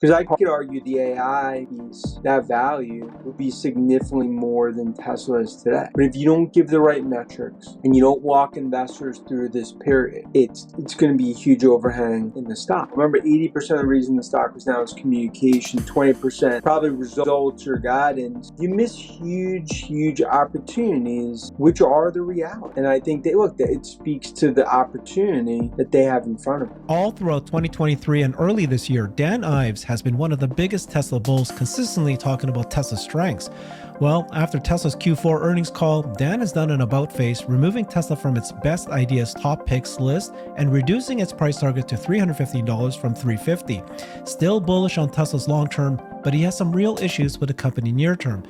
Because I could argue the AI piece, that value would be significantly more than Tesla is today. But if you don't give the right metrics and you don't walk investors through this period, it's going to be a huge overhang in the stock. Remember, 80% of the reason the stock was down is communication, 20% probably results or guidance. You miss huge opportunities, which are the reality. And I think it speaks to the opportunity that they have in front of them. All throughout 2023 and early this year, Dan Ives has been one of the biggest Tesla bulls, consistently talking about Tesla's strengths. Well, after Tesla's Q4 earnings call, Dan has done an about-face, removing Tesla from its best ideas top picks list and reducing its price target to $315 from $350. Still bullish on Tesla's long-term, but he has some real issues with the company near-term.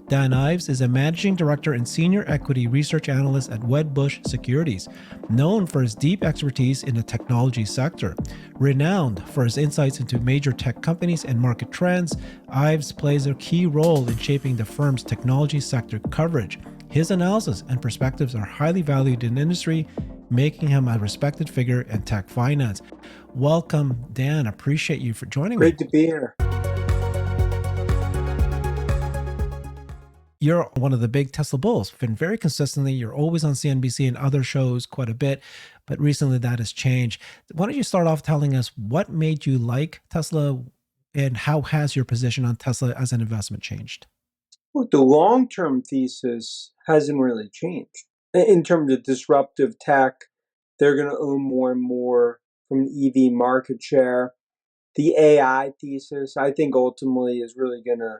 Dan Ives is a managing director and senior equity research analyst at Wedbush Securities, known for his deep expertise in the technology sector. Renowned for his insights into major tech companies and market trends, Ives plays a key role in shaping the firm's technology sector coverage. His analysis and perspectives are highly valued in the industry, making him a respected figure in tech finance. Welcome, Dan. Appreciate you for joining me. Great to be here. You're one of the big Tesla bulls. Been very consistently. You're always on CNBC and other shows quite a bit, but recently that has changed. Why don't you start off telling us what made you like Tesla and how has your position on Tesla as an investment changed? Well, the long-term thesis hasn't really changed. In terms of disruptive tech, they're going to own more and more from an EV market share. The AI thesis, I think, ultimately is really going to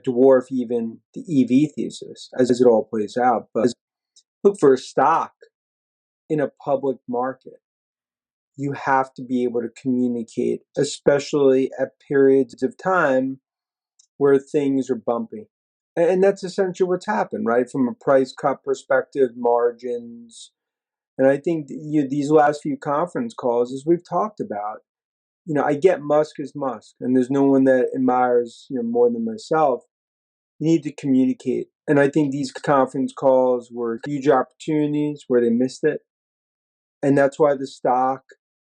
dwarf even the EV thesis as it all plays out. But look, for a stock in a public market, you have to be able to communicate, especially at periods of time where things are bumpy. And that's essentially what's happened, right? From a price cut perspective, margins. And I think these last few conference calls, as we've talked about, I get Musk is Musk, and there's no one that admires more than myself. You need to communicate. And I think these conference calls were huge opportunities where they missed it. And that's why the stock,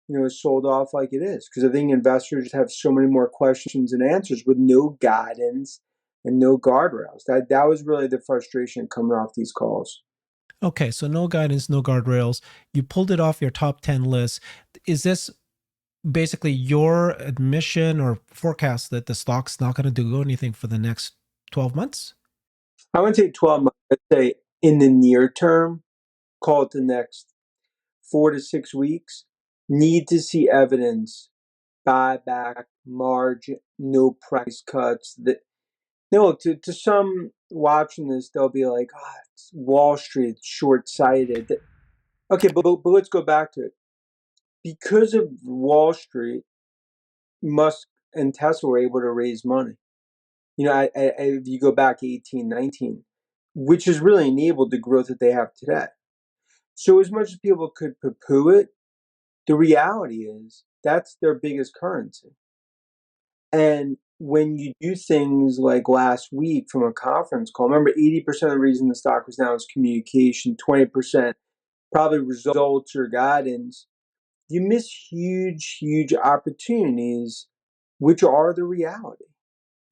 is sold off like it is. Because I think investors have so many more questions and answers with no guidance and no guardrails. That was really the frustration coming off these calls. Okay, so no guidance, no guardrails. You pulled it off your top 10 list. Is this basically your admission or forecast that the stock's not going to do anything for the next 12 months? I wouldn't say 12 months. I'd say in the near term, call it the next 4 to 6 weeks, need to see evidence, buyback, margin, no price cuts. To some watching this, they'll be like, it's Wall Street, short-sighted. Okay, but let's go back to it. Because of Wall Street, Musk and Tesla were able to raise money. If you go back 18, 19, which has really enabled the growth that they have today. So as much as people could poo-poo it, the reality is that's their biggest currency. And when you do things like last week from a conference call, remember 80% of the reason the stock was down is communication, 20% probably results or guidance. You miss huge opportunities, which are the reality.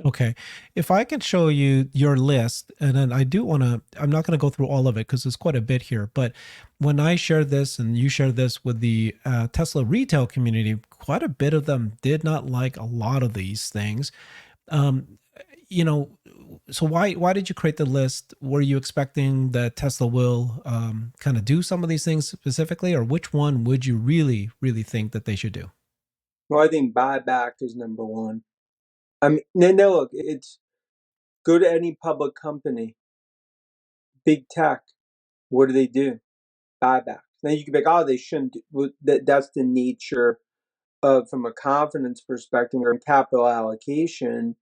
Okay. If I can show you your list, and then I'm not going to go through all of it because there's quite a bit here, but when I shared this and you shared this with the Tesla retail community, quite a bit of them did not like a lot of these things. So why did you create the list? Were you expecting that Tesla will kind of do some of these things specifically, or which one would you really think that they should do? Well, I think buyback is number one. I mean, no, look, it's go to any public company, big tech. What do? Buyback. Now you can be like, they shouldn't. That's the nature of, from a confidence perspective or capital allocation.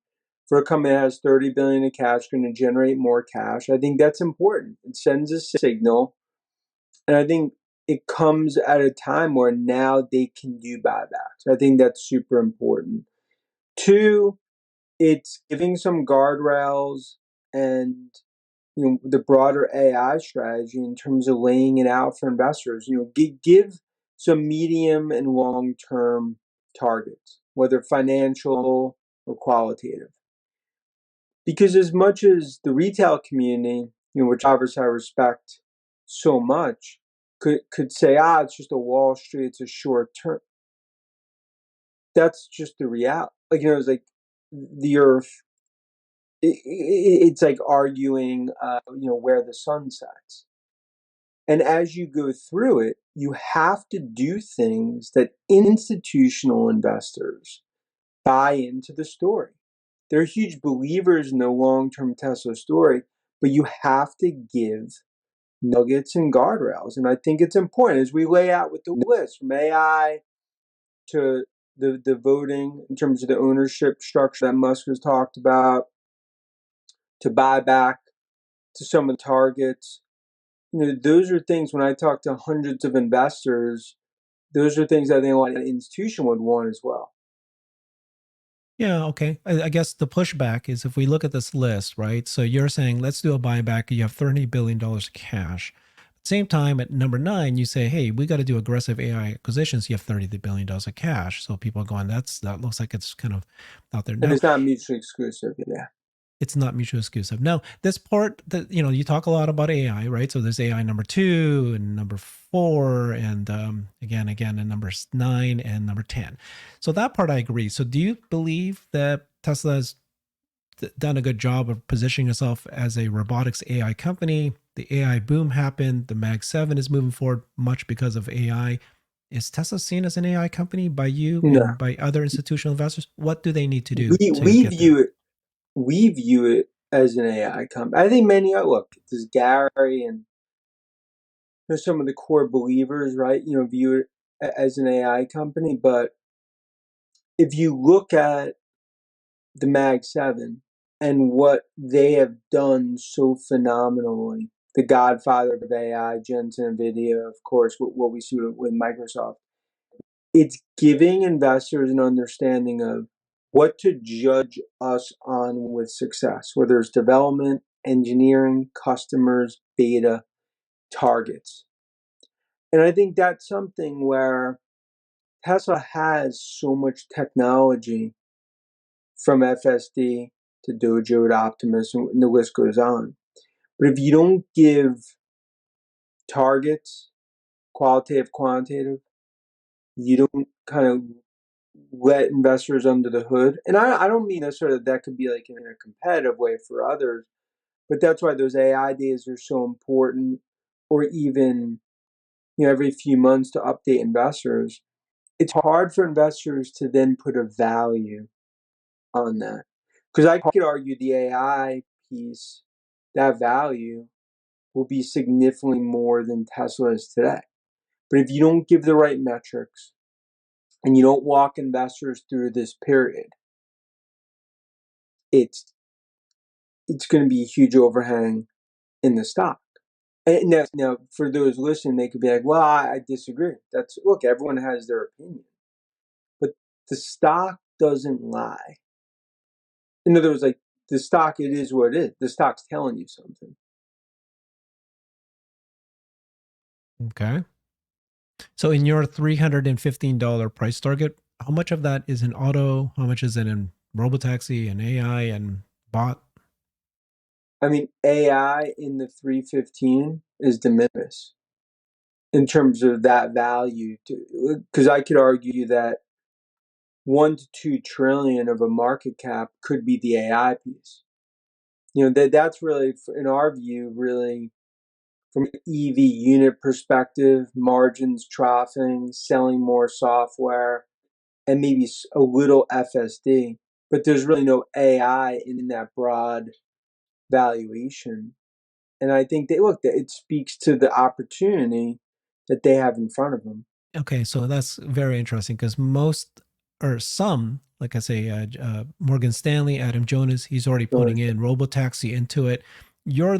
For a company that has $30 billion in cash, going to generate more cash. I think that's important. It sends a signal, and I think it comes at a time where now they can do buybacks. I think that's super important. Two, it's giving some guardrails and the broader AI strategy in terms of laying it out for investors. Give some medium and long term targets. whether financial or qualitative. Because as much as the retail community, which obviously I respect so much, could say, it's just a Wall Street, it's a short term. That's just the reality. It's like the Earth. It's like arguing, where the sun sets. And as you go through it, you have to do things that institutional investors buy into the story. They're huge believers in the long-term Tesla story, but you have to give nuggets and guardrails. And I think it's important as we lay out with the list from AI to the voting in terms of the ownership structure that Musk has talked about, to buyback, to some of the targets. Those are things when I talk to hundreds of investors, those are things I think a lot of institution would want as well. Yeah, okay. I guess the pushback is if we look at this list, right? So you're saying, let's do a buyback. You have $30 billion of cash. At the same time, at number 9, you say, hey, we got to do aggressive AI acquisitions. You have $30 billion of cash. So people are going, that looks like it's kind of out there. And Now, it's not mutually exclusive. Yeah. It's not mutually exclusive. Now, this part that, you talk a lot about AI, right? So there's AI number 2 and number 4 and again, and number 9 and number 10. So that part I agree. So do you believe that Tesla has done a good job of positioning itself as a robotics AI company? The AI boom happened. The Mag 7 is moving forward much because of AI. Is Tesla seen as an AI company by you and by other institutional investors? What do they need to do We view it as an AI company. I think many look, there's Gary and there's some of the core believers, right? View it as an AI company. But if you look at the Mag 7 and what they have done so phenomenally, the godfather of AI, Jensen, NVIDIA, of course, what we see with Microsoft, it's giving investors an understanding of what to judge us on with success, whether it's development, engineering, customers, beta, targets. And I think that's something where Tesla has so much technology from FSD to Dojo to Optimus, and the list goes on. But if you don't give targets, qualitative, quantitative, you don't kind of let investors under the hood. And I don't mean necessarily that could be like in a competitive way for others, but that's why those AI days are so important, or even every few months to update investors. It's hard for investors to then put a value on that. Because I could argue the AI piece, that value will be significantly more than Tesla is today. But if you don't give the right metrics and you don't walk investors through this period, it's going to be a huge overhang in the stock. And now, for those listening, they could be like, well, I disagree. Look, everyone has their opinion. But the stock doesn't lie. In other words, like the stock, it is what it is. The stock's telling you something. Okay. So in your $315 price target, how much of that is in auto? How much is it in Robotaxi and AI and bot? I mean, AI in the 315 is de minimis in terms of that value. Because I could argue that 1 to 2 trillion of a market cap could be the AI piece. That's really, in our view, really from an EV unit perspective, margins troughing, selling more software, and maybe a little FSD. But there's really no AI in that broad valuation. And I think it speaks to the opportunity that they have in front of them. Okay, so that's very interesting because most or some, like I say, Morgan Stanley, Adam Jonas, he's already putting in Robotaxi into it. You're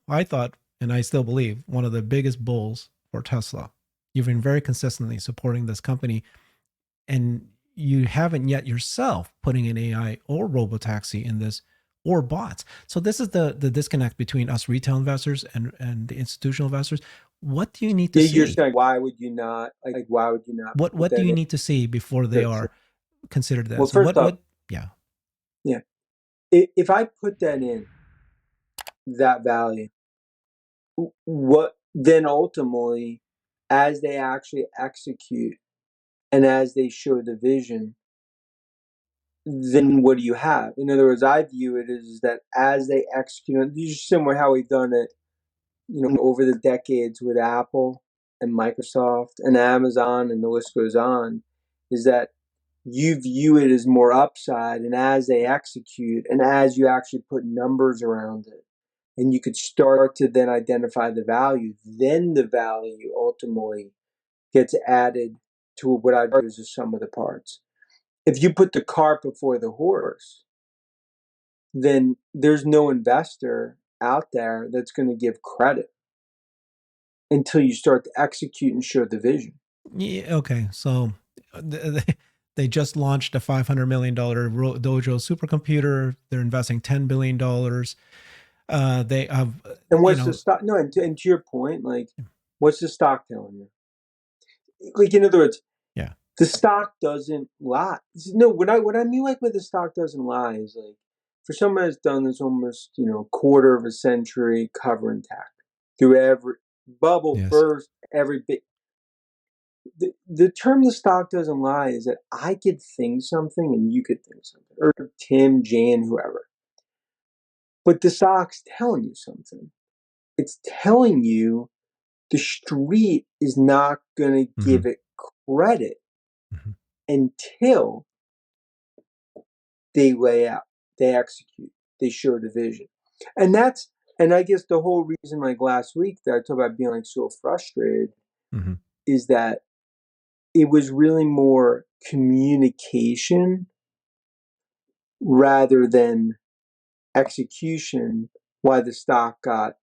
I thought, and I still believe, one of the biggest bulls for Tesla. You've been very consistently supporting this company, and you haven't yet yourself putting in AI or Robotaxi in this or bots. So this is the disconnect between us retail investors and the institutional investors. What do you need to see? You're saying, why would you not? Like, why would you not? What do you need to see before they are consider that? Well, So first off, yeah. yeah, if I put that in that value, what then ultimately, as they actually execute and as they show the vision, then what do you have? In other words, I view it as that as they execute, just similar how we've done it, over the decades with Apple and Microsoft and Amazon, and the list goes on, is that you view it as more upside, and as they execute and as you actually put numbers around it, and you could start to then identify the value, then the value ultimately gets added to what I do as a sum of the parts. If you put the cart before the horse, then there's no investor out there that's going to give credit until you start to execute and show the vision. Yeah, okay. So they just launched a $500 million Dojo Supercomputer. They're investing $10 billion. They have, And what's the stock? No, and to your point, like, what's the stock telling you? Like, in other words, yeah, the stock doesn't lie. No, what I mean, like, with the stock doesn't lie is like, for someone that's done this almost, quarter of a century covering tech through every bubble yes. burst, every bit. The term "the stock doesn't lie" is that I could think something and you could think something, or Tim, Jan, whoever. But the stock's telling you something. It's telling you the street is not going to Mm-hmm. give it credit Mm-hmm. until they lay out, they execute, they show the vision. And I guess the whole reason, like last week, that I talked about being like so frustrated Mm-hmm. is that it was really more communication rather than execution why the stock got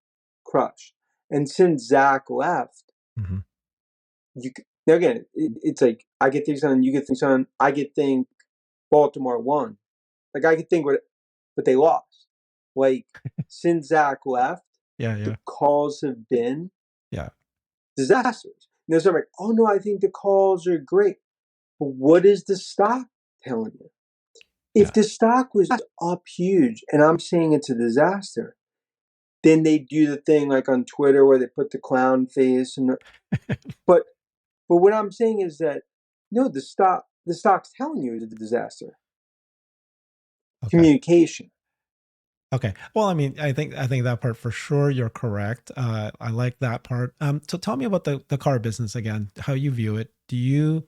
crushed. And since Zach left, Mm-hmm. now again, it's like I get things on, you get things on. I get think Baltimore won. Like I could think what, but they lost. Like since Zach left, Yeah, the yeah, calls have been yeah, disasters. And there's like, oh no, I think the calls are great. But what is the stock telling you? If yeah. the stock was up huge and I'm saying it's a disaster, then they do the thing like on Twitter where they put the clown face but but what I'm saying is that no, the stock's telling you it's a disaster. Okay. Communication. Okay. Well, I mean, I think that part for sure you're correct. I like that part. So tell me about the car business again. How you view it? Do you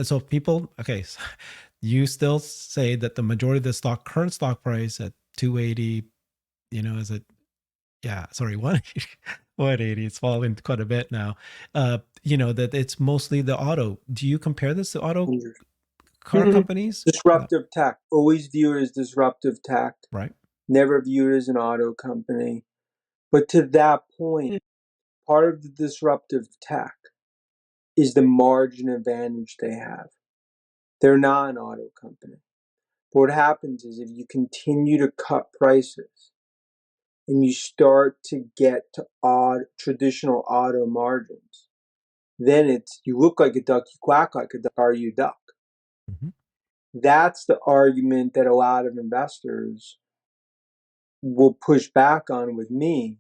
so people? Okay, so you still say that the majority of the current stock price at 280, is it? Yeah, sorry, 180. 180. It's fallen quite a bit now. That it's mostly the auto. Do you compare this to auto car Mm-hmm. companies? Disruptive tech. Always view it as disruptive tech. Right. Never view it as an auto company. But to that point, part of the disruptive tech is the margin advantage they have. They're not an auto company. But what happens is if you continue to cut prices and you start to get to traditional auto margins, then you look like a duck, you quack like a duck, are you duck? Mm-hmm. That's the argument that a lot of investors will push back on with me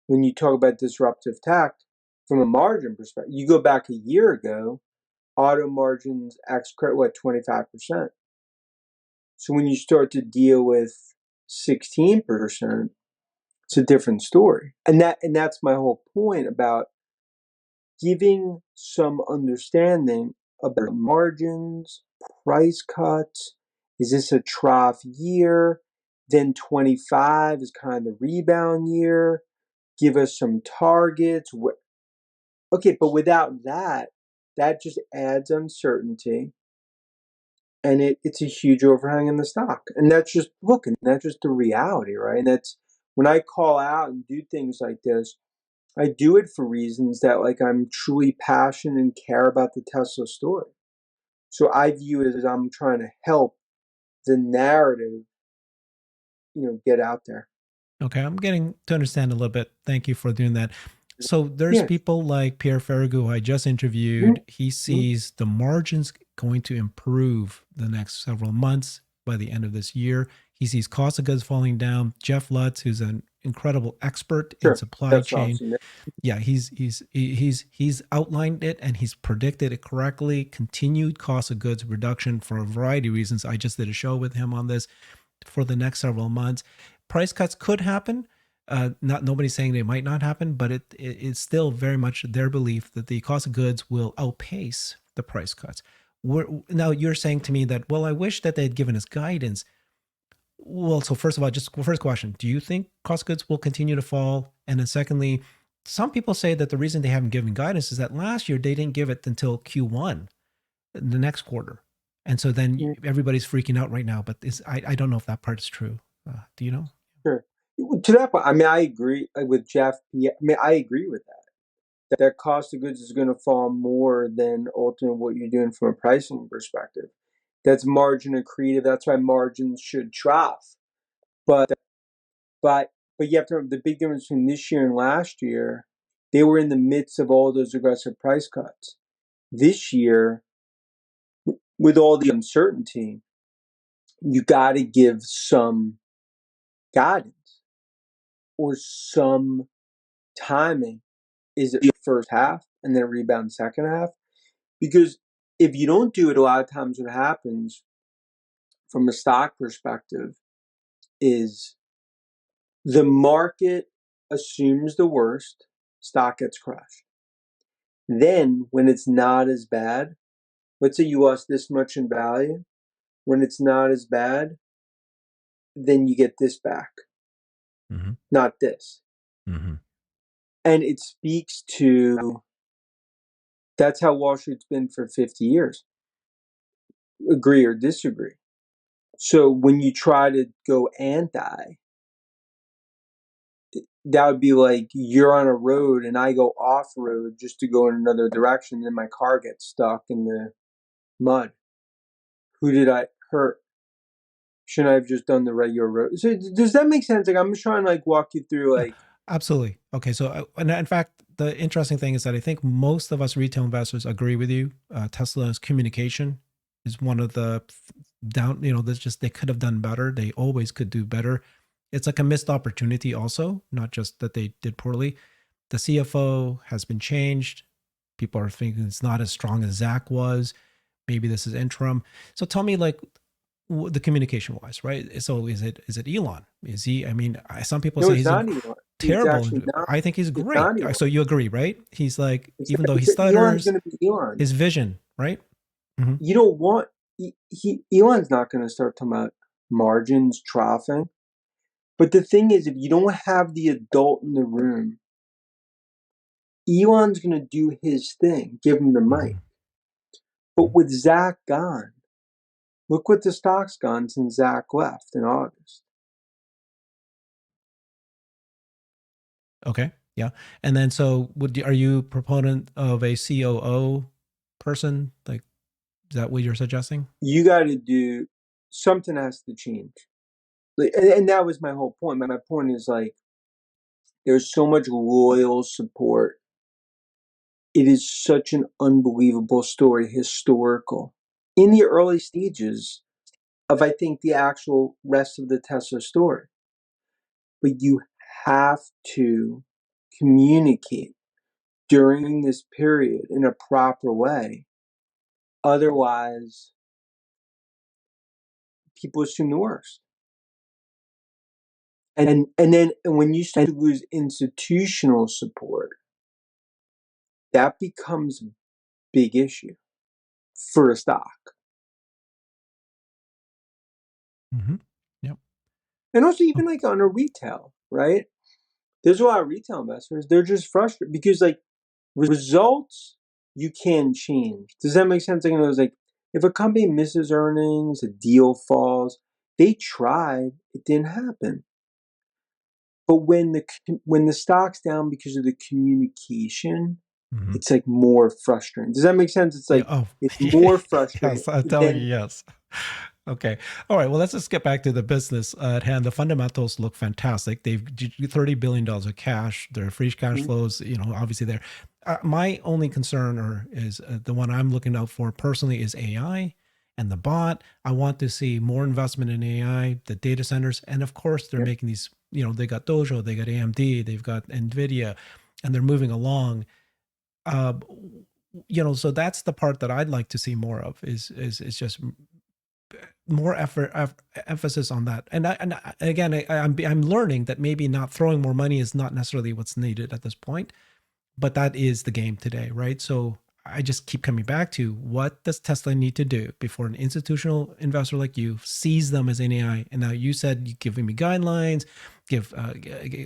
when you talk about disruptive tech from a margin perspective. You go back a year ago, auto margins ex credit, what, 25%. So when you start to deal with 16%, it's a different story. And that's my whole point about giving some understanding about margins, price cuts. Is this a trough year? Then 25 is kind of the rebound year. Give us some targets. Okay, but without that, that just adds uncertainty, and it's a huge overhang in the stock. And that's just the reality, right? And that's when I call out and do things like this, I do it for reasons that like I'm truly passionate and care about the Tesla story. So I view it as I'm trying to help the narrative, get out there. Okay, I'm getting to understand a little bit. Thank you for doing that. So there's Yeah. people like Pierre Ferragu, who I just interviewed. He sees the margins going to improve the next several months by the end of this year. He sees cost of goods falling down. Jeff Lutz, who's an incredible expert in Sure. supply That's chain, awesome. yeah, he's outlined it and he's predicted it correctly. Continued cost of goods reduction for a variety of reasons. I just did a show with him on this for the next several months. Price cuts could happen. Not nobody's saying they might not happen, but it's still very much their belief that the cost of goods will outpace the price cuts. Now you're saying to me that, well, I wish that they had given us guidance. Well, so first of all, just first question: do you think cost of goods will continue to fall? And then secondly, some people say that the reason they haven't given guidance is that last year they didn't give it until Q1, the next quarter, and so then Yeah. everybody's freaking out right now. But I don't know if that part is true. Do you know? Sure. To that point, I mean, I agree with Jeff. Yeah, I mean, I agree with that. That cost of goods is going to fall more than ultimately what you're doing from a pricing perspective. That's margin accretive. That's why margins should trough. But but but you have to remember the big difference between this year and last year. They were in the midst of all those aggressive price cuts. This year, with all the uncertainty, you got to give some guidance or some timing. Is it the first half and then rebound second half? Because if you don't do it, a lot of times what happens from a stock perspective is the market assumes the worst, stock gets crushed. Then when it's not as bad, let's say you lost this much in value, when it's not as bad, then you get this back, not this. Mm-hmm. And it speaks to that's how Wall Street's been for 50 years. Agree or disagree. So when you try to go anti, that would be like you're on a road and I go off road just to go in another direction, then my car gets stuck in the mud. Who did I hurt? Shouldn't I have just done the regular road? So does that make sense? Like I'm just trying to like walk you through Yeah, like absolutely. Okay, so and in fact, the interesting thing is that I think most of us retail investors agree with you. Tesla's communication is one of the down. There's just they could have done better. They always could do better. It's like a missed opportunity, also, not just that they did poorly. The CFO has been changed. People are thinking it's not as strong as Zach was. Maybe this is interim. So tell me, like, the communication wise, right? So is it Elon? Is he? I mean, some people no, say it's he's not Elon. It's terrible. actually not. I think he's It's great. not Elon. So you agree, right? He's like, even though he Elon's stutters, going to be Elon. his vision, right? Mm-hmm. You don't want Elon's not going to start talking about margins troughing. But the thing is, if you don't have the adult in the room, Elon's going to do his thing, give him the mic. But with Zach gone, look what the stock's gone since Zach left in August. Okay. Yeah. And then, so are you proponent of a COO person? Like, is that what you're suggesting? You got to do something has to change. And that was my whole point. My point is like, there's so much loyal support. It is such an unbelievable story, historical. In the early stages of, I think, the actual rest of the Tesla story. But you have to communicate during this period in a proper way. Otherwise, people assume the worst. And then when you start to lose institutional support, that becomes a big issue for a stock. Mm-hmm. Yep. And also even like on a retail, right? There's a lot of retail investors, they're just frustrated because like results you can change. Does that make sense? Like, it was like if a company misses earnings, a deal falls, they tried, it didn't happen. But when the stock's down because of the communication, it's like more frustrating. Does that make sense? It's Yeah. like Oh, it's more frustrating yes. I'm telling you, than yes. Okay. All right. Well, let's just get back to the business at hand. The fundamentals look fantastic. They've $30 billion of cash. Their free cash flows, obviously there. My only concern is the one I'm looking out for personally is AI and the bot. I want to see more investment in AI, the data centers. And of course, they're Yep. making these, they got Dojo, they got AMD, they've got NVIDIA, and they're moving along. Uh, so that's the part that I'd like to see more of is just more emphasis on that. Again, I'm learning that maybe not throwing more money is not necessarily what's needed at this point, but that is the game today, right? So I just keep coming back to, what does Tesla need to do before an institutional investor like you sees them as an AI? And now you said you're giving me guidelines,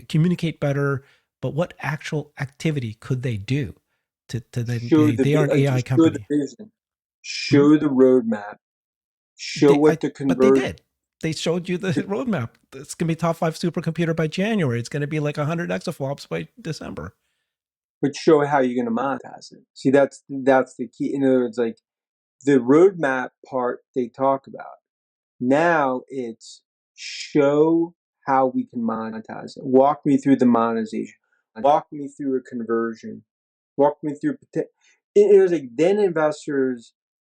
communicate better, but what actual activity could they do to then they are an AI Just show the company? vision, Hmm? show the roadmap, show what the But they conversion, did. They showed you the roadmap. It's going to be top 5 supercomputer by January. It's going to be like 100 exaflops by December. but show how you're going to monetize it. See, that's the key. In other words, like the roadmap part they talk about. Now it's show how we can monetize it. Walk me through the monetization. Walk me through a conversion. Walk me through. It was like then investors,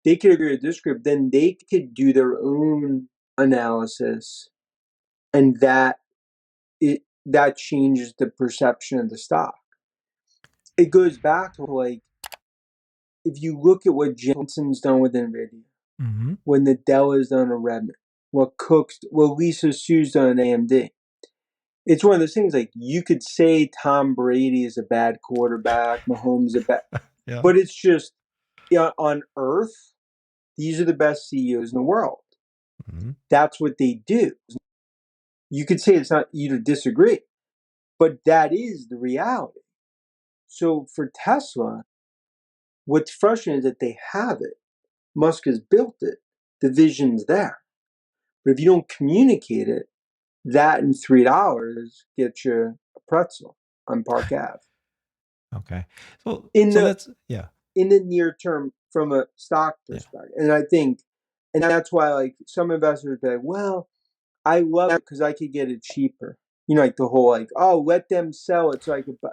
they could agree with this group. Then they could do their own analysis, and that changes the perception of the stock. It goes back to like, if you look at what Jensen's done with NVIDIA, Mm-hmm. when Nadella's done a Redmond, what Lisa Su's done at AMD. It's one of those things like you could say Tom Brady is a bad quarterback, Mahomes a bad, Yeah. but it's just, on earth, these are the best CEOs in the world. Mm-hmm. That's what they do. You could say it's not, you to disagree, but that is the reality. So for Tesla, what's frustrating is that they have it. Musk has built it. The vision's there. But if you don't communicate it, that and $3 gets you a pretzel on Park Ave. Okay. So In so the let's yeah. in the near term from a stock Yeah. perspective. And I think, and that's why like some investors be like, well, I love it because I could get it cheaper. Like the whole like, oh, let them sell it so I could buy.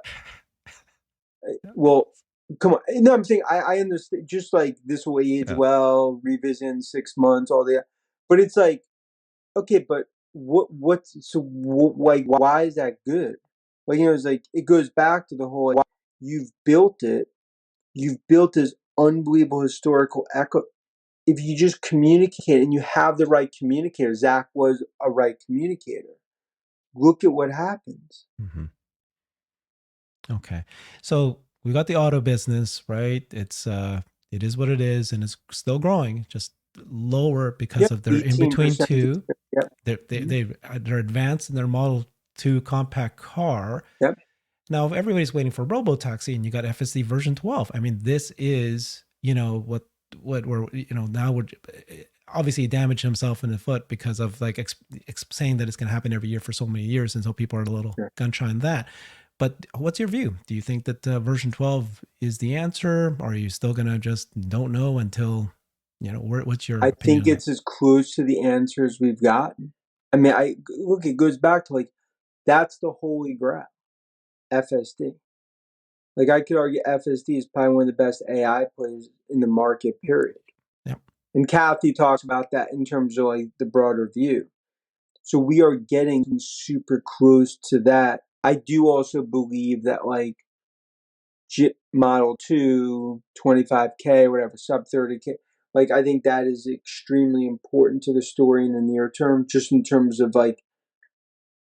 Yeah. Well, come on. No, I'm saying I understand. Just like this will age Yeah. well, revisit in 6 months, all that. But it's like, okay, but like why is that good? Like, it's like it goes back to the whole like, you've built it. You've built this unbelievable historical echo. If you just communicate and you have the right communicator, Zach was a right communicator. Look at what happens. Mm-hmm. Okay. So we got the auto business, right? It is what it is, and it's still growing, just lower because Yep, of their in between 18%. two. Yep. They're advanced in their Model 2 compact car. Yep. Now, if everybody's waiting for Robotaxi and you got FSD version 12, I mean, this is, what we're, now we're obviously damaged himself in the foot because of like saying that it's going to happen every year for so many years. And so people are a little gun shy on that. But what's your view? Do you think that version 12 is the answer? Or are you still going to just don't know until, what's your I opinion think on it's as close to the answers we've gotten. I mean, look, it goes back to like, that's the holy grail, FSD. Like I could argue FSD is probably one of the best AI plays in the market, period. Yep. And Kathy talks about that in terms of like the broader view. So we are getting super close to that. I do also believe that like Model 2, 25K, whatever, sub 30K, like I think that is extremely important to the story in the near term, just in terms of like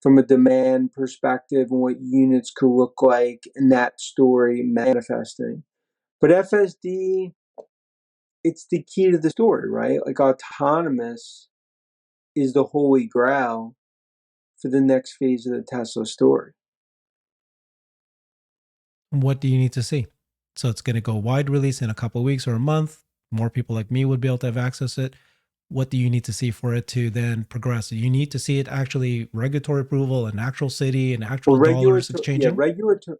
from a demand perspective and what units could look like in that story manifesting. But FSD, it's the key to the story, right? Like autonomous is the holy grail for the next phase of the Tesla story. What do you need to see? So it's going to go wide release in a couple of weeks or a month. More people like me would be able to have access to it. What do you need to see for it to then progress? You need to see it actually regulatory approval, an actual city, and actual dollars exchanging. Regulatory,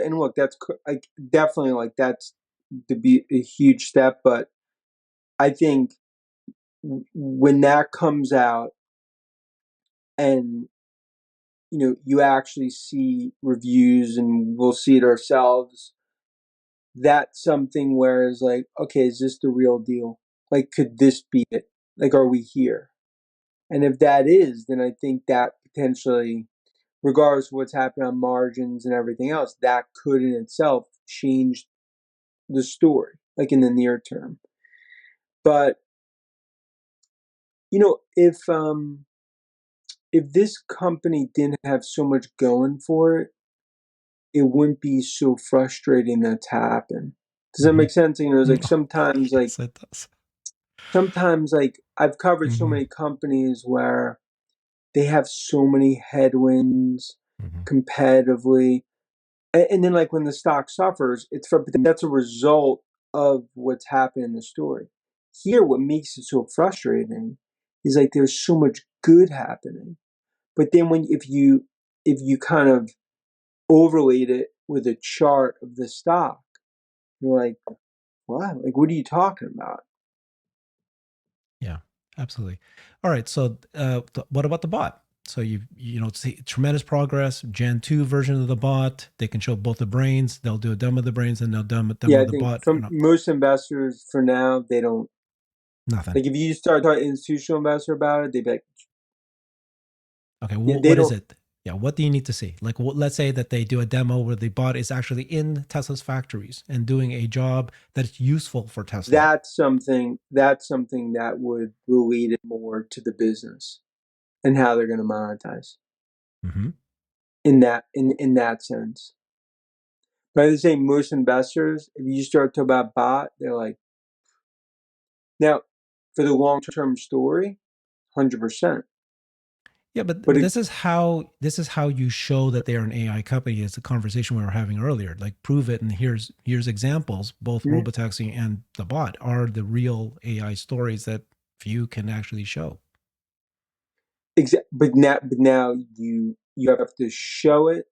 and look, that's like definitely like that's to be a huge step. But I think when that comes out and you actually see reviews and we'll see it ourselves, that's something where it's like, okay, is this the real deal? Like, could this be it? Like, are we here? And if that is, then I think that potentially, regardless of what's happening on margins and everything else, that could in itself change the story, like in the near term. But if this company didn't have so much going for it, it wouldn't be so frustrating that's happened. Does that make sense? It's like sometimes Yes, it does. like I've covered so many companies where they have so many headwinds competitively. And then like when the stock suffers, that's a result of what's happened in the story. Here, what makes it so frustrating is like there's so much good happening. But then if you kind of overlaid it with a chart of the stock, you're like, what? Like, what are you talking about? Yeah, absolutely. All right. So, what about the bot? So see tremendous progress. Gen 2 version of the bot. They can show both the brains. They'll do a demo of the brains and they'll demo Yeah, I the think bot. from most investors for now, they don't. Nothing. Like, if you start talking to an institutional investor about it, they'd be like, okay, they what is don't. it? Yeah, what do you need to see? Like, let's say that they do a demo where the bot is actually in Tesla's factories and doing a job that's useful for Tesla. That's something that would relate it more to the business and how they're going to monetize. In that sense. But at the same, most investors, if you start to talk about bot, they're like, now for the long term story, 100%. Yeah, but this is how you show that they are an AI company. It's a conversation we were having earlier. Like, prove it, and here's examples. Both Robotaxi and the bot are the real AI stories that few can actually show. But now you have to show it,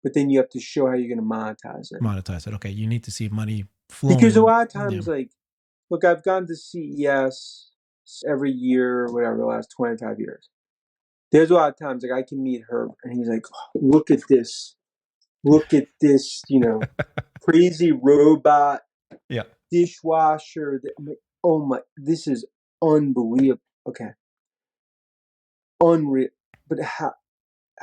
but then you have to show how you're going to monetize it. Monetize it. Okay, you need to see money flowing. Because a lot of times, like, look, I've gone to CES every year or whatever the last 25 years. There's a lot of times like I can meet Herb and he's like, oh, look at this, crazy robot dishwasher. I'm like, oh my, this is unbelievable. Okay, unreal. But how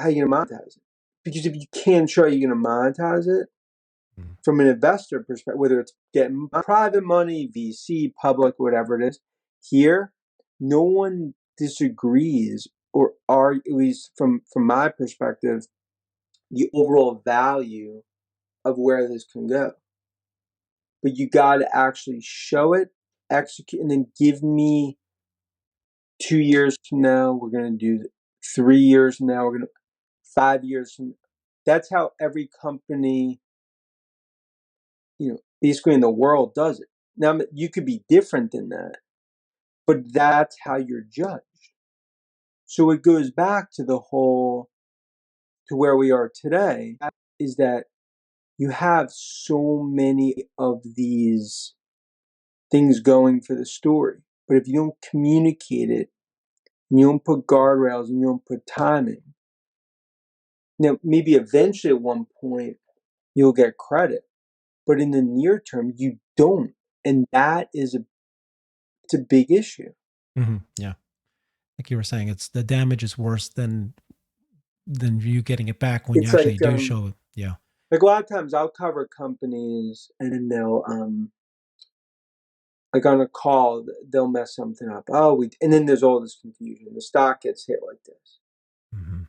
you gonna monetize it? Because if you can't show you're gonna monetize it from an investor perspective, whether it's getting private money, VC, public, whatever it is, here, no one disagrees or are, at least from my perspective, the overall value of where this can go. But you got to actually show it, execute, and then give me 2 years from now, we're going to do 3 years from now, we're going to 5 years from. That's how every company, basically in the world does it. Now, you could be different than that, but that's how you're judged. So it goes back to to where we are today, is that you have so many of these things going for the story. But if you don't communicate it, and you don't put guardrails and you don't put timing, now maybe eventually at one point you'll get credit, but in the near term you don't, and that is it's a big issue. Yeah, like you were saying, it's the damage is worse than you getting it back when It's you actually like, do show it. Yeah, like a lot of times I'll cover companies and they'll like on a call they'll mess something up. And then there's all this confusion. The stock gets hit like this.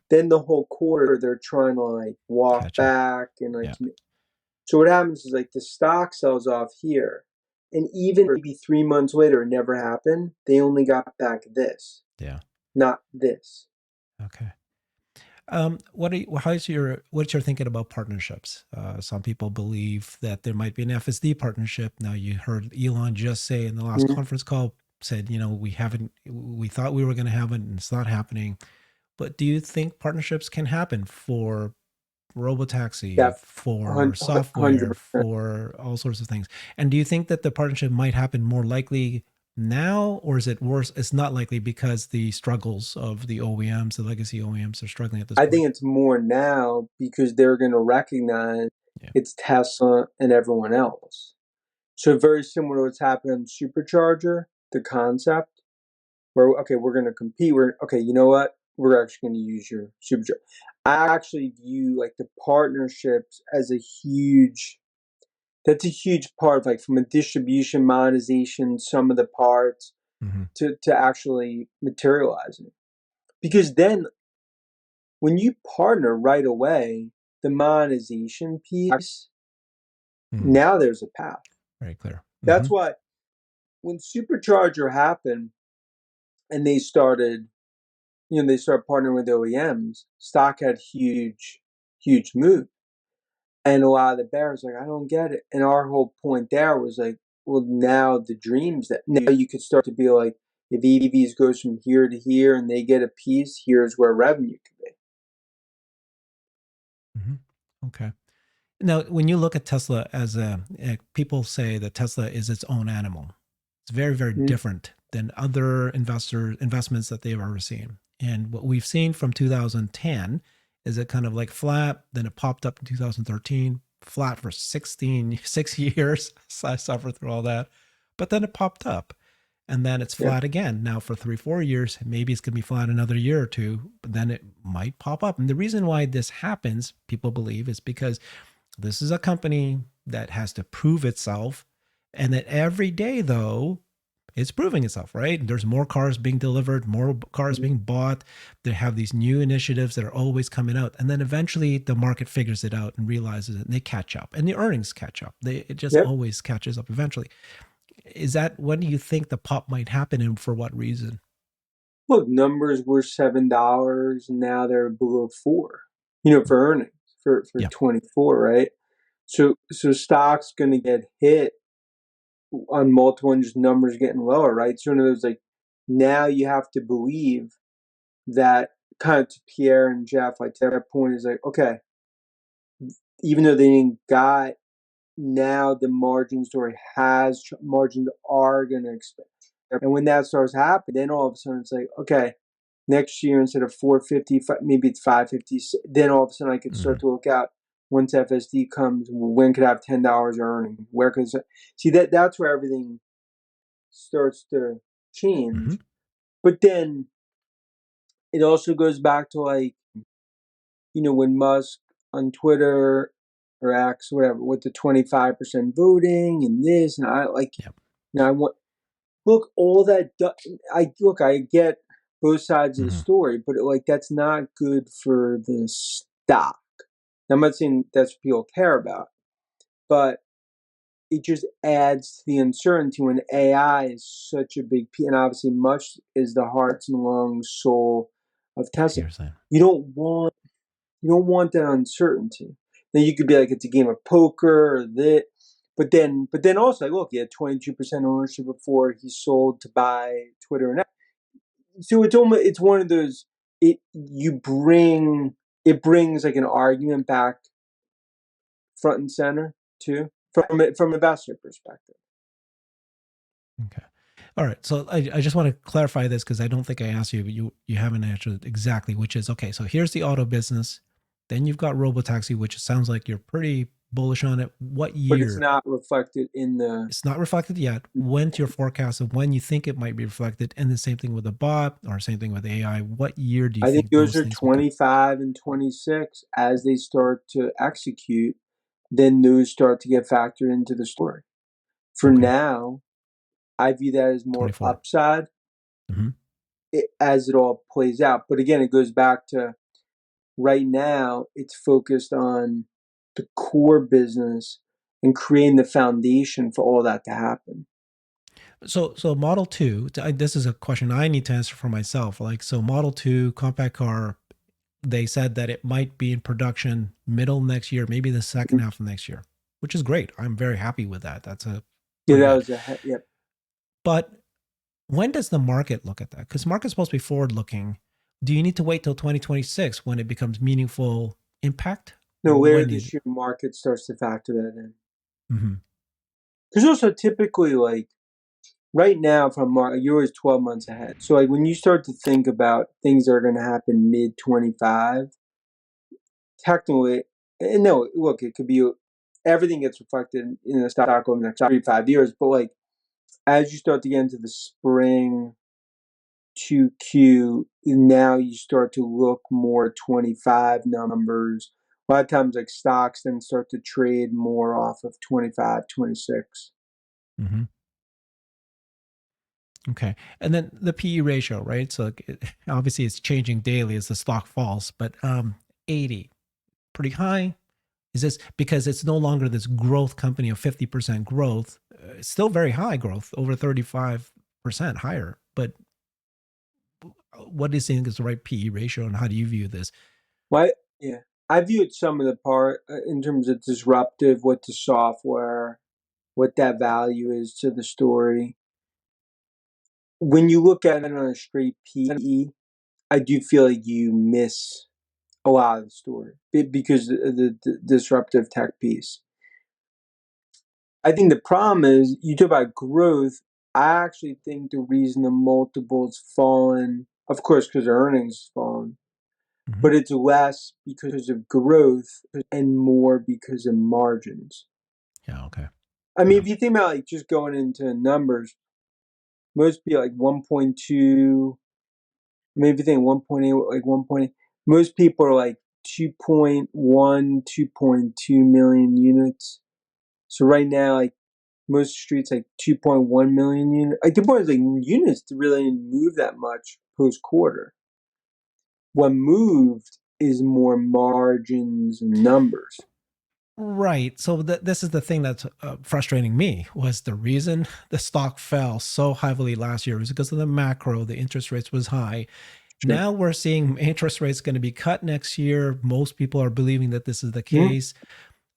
Then the whole quarter they're trying to like walk back and like. So what happens is like the stock sells off here, and even maybe 3 months later it never happened. They only got back this, not this. Okay. What's your thinking about partnerships? Some people believe that there might be an FSD partnership. Now, you heard Elon just say in the last conference call, said, we thought we were going to have it and it's not happening. But do you think partnerships can happen for Robotaxi, for software, 100%. for all sorts of things? And do you think that the partnership might happen more likely now, or is it worse? It's not likely because the struggles of the OEMs, the legacy OEMs, are struggling at this I point. think it's more now because they're going to recognize Yeah. it's Tesla and everyone else. So very similar to what's happened on Supercharger, the concept where, okay, we're going to compete. Okay, you know what? We're actually going to use your Supercharger. I actually view like the partnerships as that's a huge part of like from a distribution, monetization, some of the parts to actually materializing. Because then when you partner right away, the monetization piece, now there's a path. Very clear. That's why when Supercharger happened and they started partnering with OEMs, stock had huge move. And a lot of the bears like, I don't get it. And our whole point there was like, well, now the dreams that now you could start to be like, if EVs goes from here to here and they get a piece, here's where revenue could be. Okay. Now, when you look at Tesla as people say that Tesla is its own animal. It's very, very different than other investments that they've ever seen. And what we've seen from 2010 is it kind of like flat, then it popped up in 2013, flat for 6 years. So I suffered through all that. But then it popped up. And then it's flat again. Now for 3-4 years, maybe it's going to be flat another year or two, but then it might pop up. And the reason why this happens, people believe, is because this is a company that has to prove itself, and that every day, though, it's proving itself, right? There's more cars being delivered, more cars being bought. They have these new initiatives that are always coming out. And then eventually the market figures it out and realizes it, and they catch up, and the earnings catch up. It just always catches up eventually. Is that, when do you think the pop might happen, and for what reason? Look, numbers were $7 and now they're below $4, for earnings for 24, right? So stock's going to get hit on multiple and just numbers getting lower, right? So in other words, like now you have to believe that, kind of to Pierre and Jeff, like to that point is like, okay, even though they didn't got, now the margin story margins are going to expand. And when that starts happening, then all of a sudden it's like, okay, next year instead of 450, maybe it's 550. Then all of a sudden I could start to look out once FSD comes. When could I have $10 earning? Where could see that's where everything starts to change. But then it also goes back to like, when Musk on Twitter or X, whatever, with the 25% voting and this, and I like, I want, look, all that, I get both sides of the story, but like, that's not good for the stock. Now, I'm not saying that's what people care about, but it just adds to the uncertainty when AI is such a big piece, and obviously much is the hearts and lungs, soul of Tesla. You don't want that uncertainty. Then you could be like, it's a game of poker or that, but then also like, look, he had 22% ownership before he sold to buy Twitter, and so it's one of those. It brings like an argument back front and center too from investor perspective. Okay. All right. So I just want to clarify this because I don't think I asked you, but you haven't answered exactly, which is, okay, so here's the auto business. Then you've got Robotaxi, which sounds like you're pretty bullish on it. What year? But it's not reflected in the... It's not reflected yet. When's your forecast of when you think it might be reflected? And the same thing with the bot, or same thing with AI. What year do you think those are 25 and 26 as they start to execute, then those start to get factored into the story. For now, I view that as more 24. Upside as it all plays out. But again, it goes back to right now, it's focused on the core business and creating the foundation for all that to happen. So Model 2, this is a question I need to answer for myself. Like, so Model 2 compact car, they said that it might be in production middle next year, maybe the second half of next year, which is great. I'm very happy with that. That's a... Yeah, that was yep. But when does the market look at that? Because market's supposed to be forward looking. Do you need to wait till 2026 when it becomes meaningful impact? No, later this year, market starts to factor that in. Because also typically, like, right now from you're always 12 months ahead. So like when you start to think about things that are going to happen mid 25, technically, and no, look, it could be everything gets reflected in the stock over the next 3 to 5 years. But like as you start to get into the spring 2Q, now you start to look more 25 numbers. A lot of times, like stocks then start to trade more off of 25, 26. Mm-hmm. Okay. And then the PE ratio, right? So obviously it's changing daily as the stock falls, but 80, pretty high. Is this because it's no longer this growth company of 50% growth? It's still very high growth, over 35% higher. But what do you think is the right PE ratio, and how do you view this? Why? Yeah, I view it some of the part in terms of disruptive, what the software, what that value is to the story. When you look at it on a straight PE, I do feel like you miss a lot of the story because of the disruptive tech piece. I think the problem is you talk about growth. I actually think the reason the multiple's fallen, of course, because their earnings fallen, Mm-hmm. but it's less because of growth and more because of margins. Yeah. Okay. I mean, Yeah. if you think about like just going into numbers, most people like 1.2, maybe think 1.8, like 1.8. Most people are like 2.1, 2.2 million units. So right now, like most streets, like 2.1 million units. Like the point is, like units really didn't move that much post quarter. What moved is more margins and numbers. Right. So this is the thing that's frustrating me, was the reason the stock fell so heavily last year was because of the macro. The interest rates was high. Sure. Now we're seeing interest rates going to be cut next year. Most people are believing that this is the Mm-hmm. case.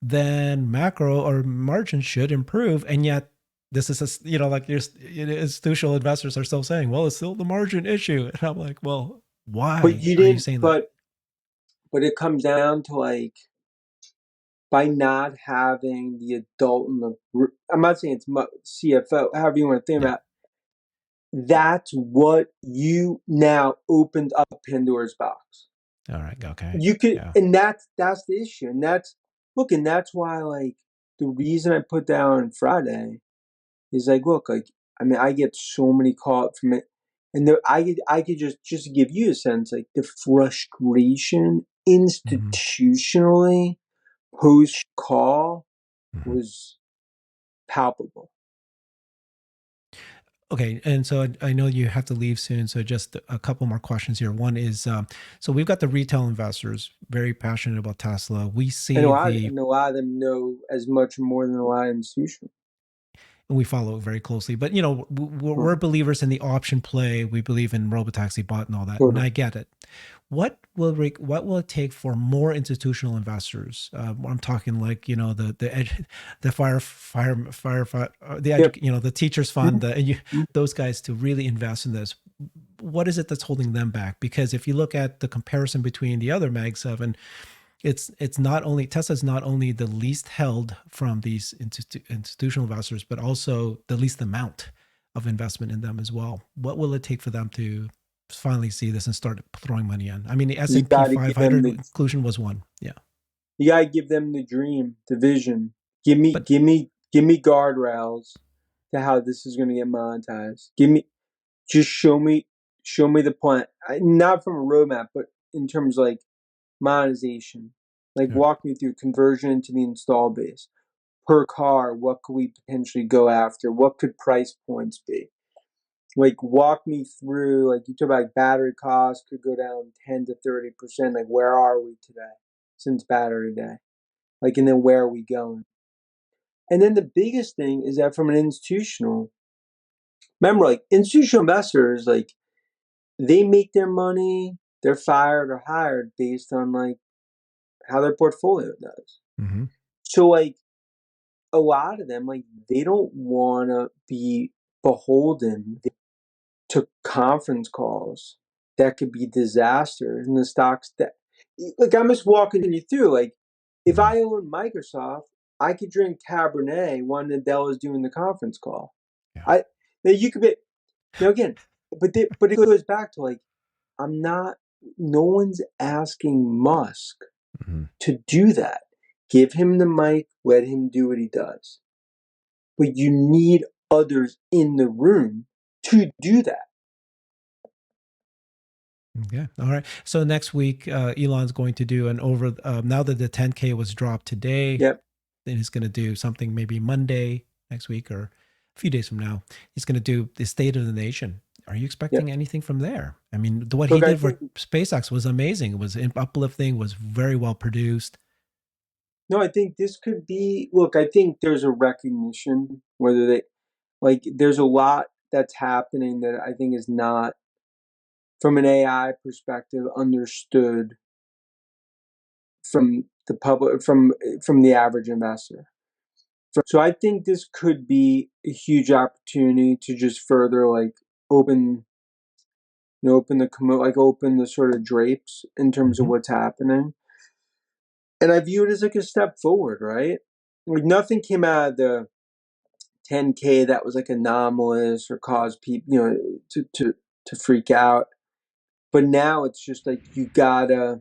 Then macro or margin should improve, and yet this is like your institutional investors are still saying, well, it's still the margin issue, and I'm like, well, But why you are you didn't. saying that? But it comes down to like by not having the adult in the. I'm not saying it's CFO. However you want to think Yeah. about. That's what you now opened up Pandora's box. All right. Okay. You could, Yeah. and that's the issue, and that's why like the reason I put that on Friday is like, look, like I mean, I get so many calls from it, and I could just give you a sense like the frustration Mm-hmm. institutionally post call Mm-hmm. was palpable. Okay, and so I know you have to leave soon, so just a couple more questions here. One is, so we've got the retail investors very passionate about Tesla. We And see the a lot of them know as much or more than a lot of institutions. and we follow it very closely. But we're Totally. believers in the option play. We believe in Robotaxi bot and all that, and Totally. I get it. What will it take for more institutional investors? I'm talking like the Yep. the teachers fund, Mhm. those guys to really invest in this. What is it that's holding them back? Because if you look at the comparison between the other Mag 7, it's not only Tesla's not only the least held from these institutional investors, but also the least amount of investment in them as well. What will it take for them to finally see this and start throwing money in? I mean, the You S&P got to give them 500 the inclusion was one. Yeah. you got to give them the dream, the vision. Give me But give me give me guardrails to how this is going to get monetized. Just show me the plan. Not from a roadmap, but in terms of like monetization. Like yeah. walk me through conversion to the install base. Per car, what could we potentially go after? What could price points be? Like walk me through, like you talk about battery costs could go down 10 to 30%. Like where are we today since battery day? Like, and then where are we going? And then the biggest thing is that from an institutional, remember, like institutional investors, like they make their money, they're fired or hired based on like how their portfolio does. Mm-hmm. So like a lot of them, like they don't want to be beholden to conference calls that could be disasters in the stocks that, like I'm just walking you through, like if Mm-hmm. I own Microsoft, I could drink Cabernet when Nadella is doing the conference call. Yeah. I Now, you could be now again, but it goes back to like, no one's asking Musk Mhm. to do that. Give him the mic, let him do what he does. But you need others in the room to do that. Okay. All right. So next week, Elon's going to do now that the 10K was dropped today, Yep. then he's going to do something maybe Monday next week or a few days from now. He's going to do the State of the Nation. Are you expecting Yep. anything from there? I mean, what he Look, I did for think SpaceX was amazing. It was uplifting, was very well produced. no, I think this could be. Look, I think there's a recognition whether they like. There's a lot that's happening that I think is not, from an AI perspective, understood from the public, from the average investor. So I think this could be a huge opportunity to just further like open, open the sort of drapes in terms of Mhm. what's happening. And I view it as like a step forward, right? Like nothing came out of the 10K that was like anomalous or caused people, to freak out. But now it's just like you gotta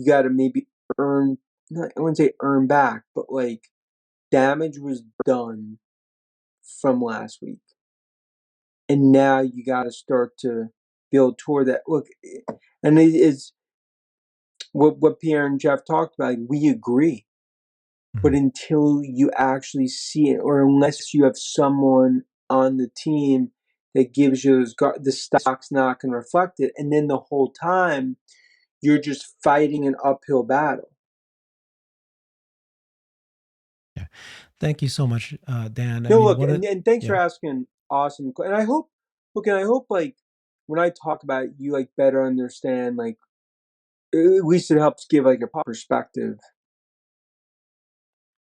maybe earn, not, I wouldn't say earn back, but like damage was done from last week. And now you gotta start to build toward that. Look, and it is what Pierre and Jeff talked about, like, we agree. But Mhm. until you actually see it, or unless you have someone on the team that gives you the stock's not going to reflect it, and then the whole time you're just fighting an uphill battle. Yeah. Thank you so much, Dan. I No, mean, look, and thanks for yeah. asking. Awesome, and I hope like when I talk about it, you like better understand, like at least it helps give like a perspective.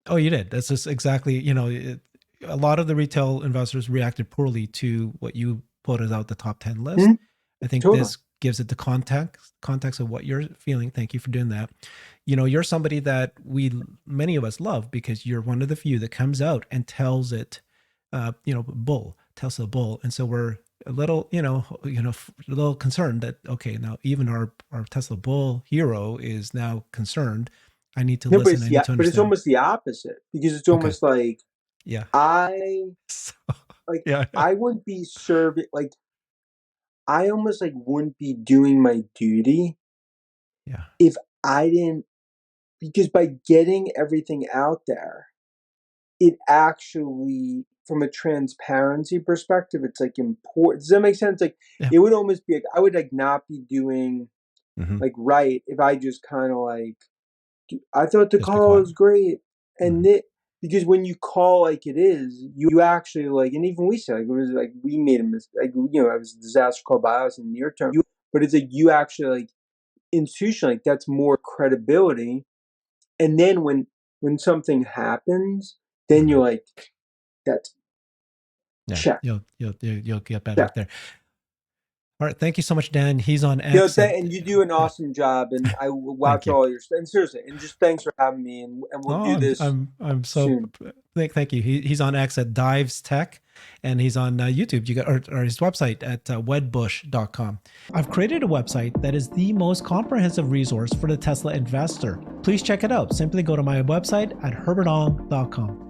Oh, you did. That's just exactly, a lot of the retail investors reacted poorly to what you put as out the top 10 list. Hmm? I think Totally. this gives it the context of what you're feeling. Thank you for doing that. You're somebody that many of us love because you're one of the few that comes out and tells it, Tesla bull. And so we're a little, a little concerned that, okay, now even our Tesla bull hero is now concerned. I need to No, listen. I need to but it's understand. almost the opposite, because it's Okay. almost like Yeah. I So, like yeah. I wouldn't be serving, like I almost like wouldn't be doing my duty Yeah. if I didn't, because by getting everything out there, it actually, from a transparency perspective, it's like important. Does that make sense? Like Yeah. it would almost be like I would like not be doing Hmm. like right if I just kind of like, I thought the Just be call quiet. was great, and Hmm. because when you call like it is, you actually like, and even we said like, it was like we made a mistake, like, it was a disaster call by us in the near term. But it's like you actually like institution, like that's more credibility. And then when something happens, then Hmm. you're like, that's Yeah. check, You'll get better check. there. All right. Thank you so much, Dan. He's on X at, And you do an yeah. awesome job, and I Thank watch you. all your, and seriously, and just thanks for having me, and we'll Oh, do this I'm so soon. thank you. He's on X at Dives Tech, and he's on YouTube. You got or his website at wedbush.com. I've created a website that is the most comprehensive resource for the Tesla investor. Please check it out. Simply go to my website at herbertong.com.